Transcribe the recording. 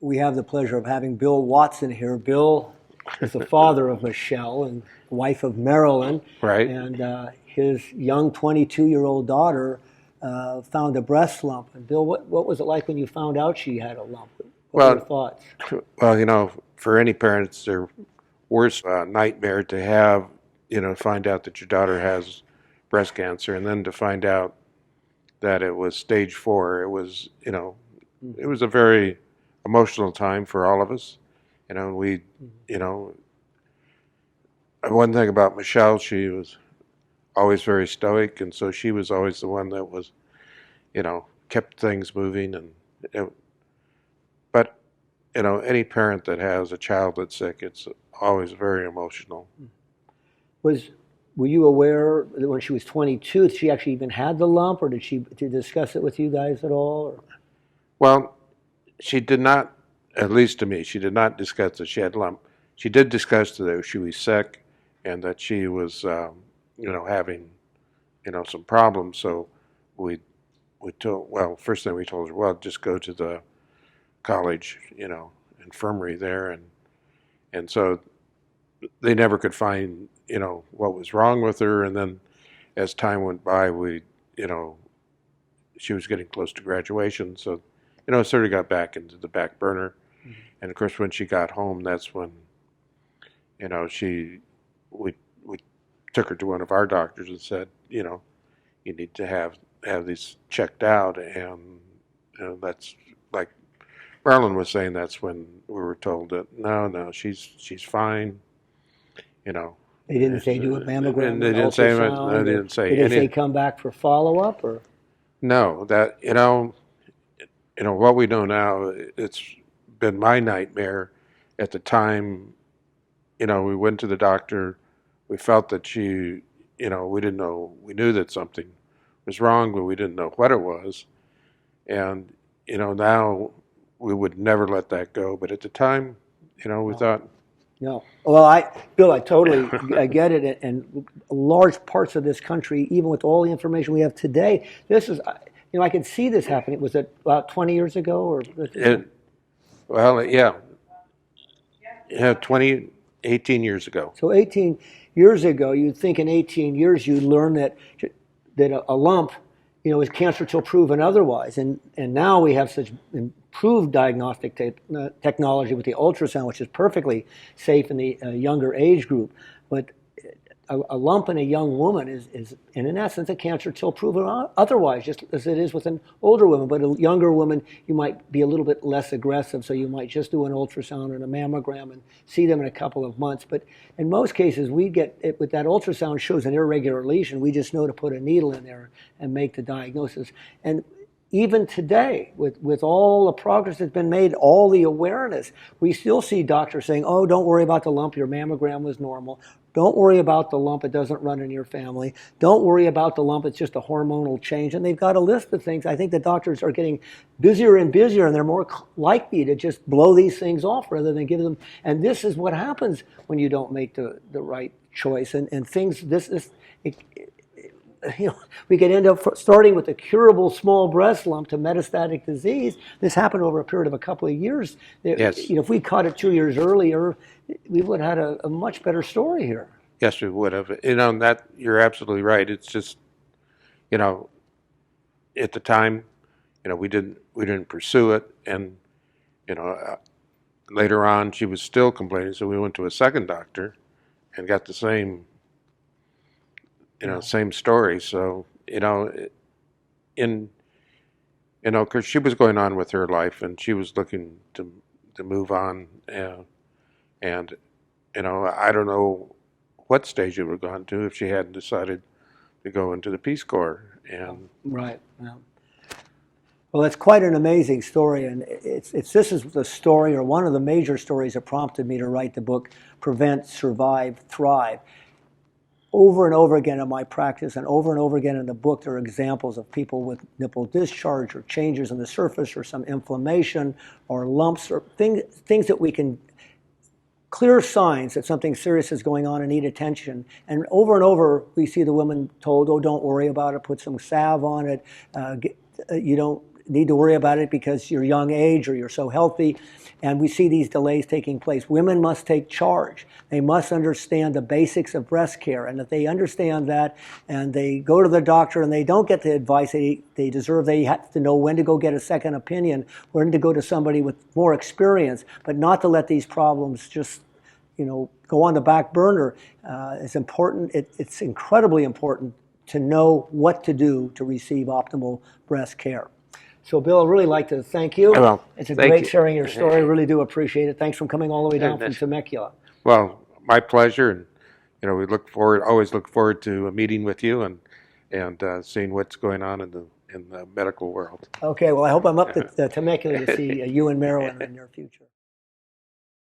we have the pleasure of having Bill Watson here. Bill is the father of Michele and wife of Marilyn, Right. and his young 22-year-old daughter found a breast lump. And Bill, what was it like when you found out she had a lump? What were your Well, thoughts? well, for any parents, their worst nightmare to have, find out that your daughter has breast cancer, and then to find out that it was stage 4. It was a very emotional time for all of us. You know, one thing about Michele, she was always very stoic, and so she was always the one that was, kept things moving. It, but any parent that has a child that's sick, it's always very emotional. Were you aware that when she was 22, she actually even had the lump, or did she discuss it with you guys at all? Or? Well, she did not, at least to me, she did not discuss that she had lump. She did discuss that she was sick and that she was, having, some problems. So we told, well, first thing we told her, well, just go to the college, infirmary there, and so they never could find, what was wrong with her. And then as time went by, she was getting close to graduation, so it sort of got back into the back burner. Mhm. And of course, when she got home, that's when we took her to one of our doctors and said, you need to have these checked out. And that's like Marilyn was saying, that's when we were told that no, she's fine. They didn't say do a mammogram And or they an didn't say ultrasound? they didn't say Did they say any. come back for follow-up? Or? No, that what we know now. It's been my nightmare. At the time, we went to the doctor. We felt that we didn't know. We knew that something was wrong, but we didn't know what it was. And now we would never let that go. But at the time, we thought. No. Well, Bill, I get it. And large parts of this country, even with all the information we have today, this is, I could see this happening. Was it about 20 years ago? Well, yeah, 18 years ago. So 18 years ago, you'd think in 18 years you'd learn that a lump, is cancer till proven otherwise. And now we have such improved diagnostic technology with the ultrasound, which is perfectly safe in the younger age group. But a lump in a young woman is in essence a cancer till proven otherwise, just as it is with an older woman. But a younger woman, you might be a little bit less aggressive, so you might just do an ultrasound and a mammogram and see them in a couple of months. But in most cases, we get it with that ultrasound shows an irregular lesion. We just know to put a needle in there and make the diagnosis. And even today, with all the progress that's been made, all the awareness, we still see doctors saying, oh, don't worry about the lump, your mammogram was normal. Don't worry about the lump, it doesn't run in your family. Don't worry about the lump, it's just a hormonal change. And they've got a list of things. I think the doctors are getting busier and busier, and they're more likely to just blow these things off rather than give them. And this is what happens when you don't make the right choice. And things, we could end up starting with a curable small breast lump to metastatic disease. This happened over a period of a couple of years. Yes. If we caught it 2 years earlier, we would have had a much better story here. Yes, we would have. That you're absolutely right. It's just, at the time, we didn't pursue it, and later on she was still complaining, so we went to a second doctor, and got the same same story. So, because she was going on with her life and she was looking to move on, and I don't know what stage it would have gone to if she hadn't decided to go into the Peace Corps. And right. Yeah. Well, it's quite an amazing story, and this is the story, or one of the major stories that prompted me to write the book, Prevent, Survive, Thrive. Over and over again in my practice and over again in the book, there are examples of people with nipple discharge or changes on the surface or some inflammation or lumps or things that we can, clear signs that something serious is going on and need attention. And over we see the women told, oh, don't worry about it, put some salve on it, need to worry about it because you're young age or you're so healthy. And we see these delays taking place. Women must take charge. They must understand the basics of breast care. And if they understand that and they go to the doctor and they don't get the advice they deserve, they have to know when to go get a second opinion, when to go to somebody with more experience, but not to let these problems just go on the back burner. It's important. It's incredibly important to know what to do to receive optimal breast care. So, Bill, I'd really like to thank you. Well, it's a thank great you. sharing your story. Really do appreciate it. Thanks for coming all the way down from Temecula. Well, my pleasure, and we always look forward to a meeting with you and seeing what's going on in the medical world. Okay, well, I hope I'm up to Temecula to see you and Marilyn in the near future.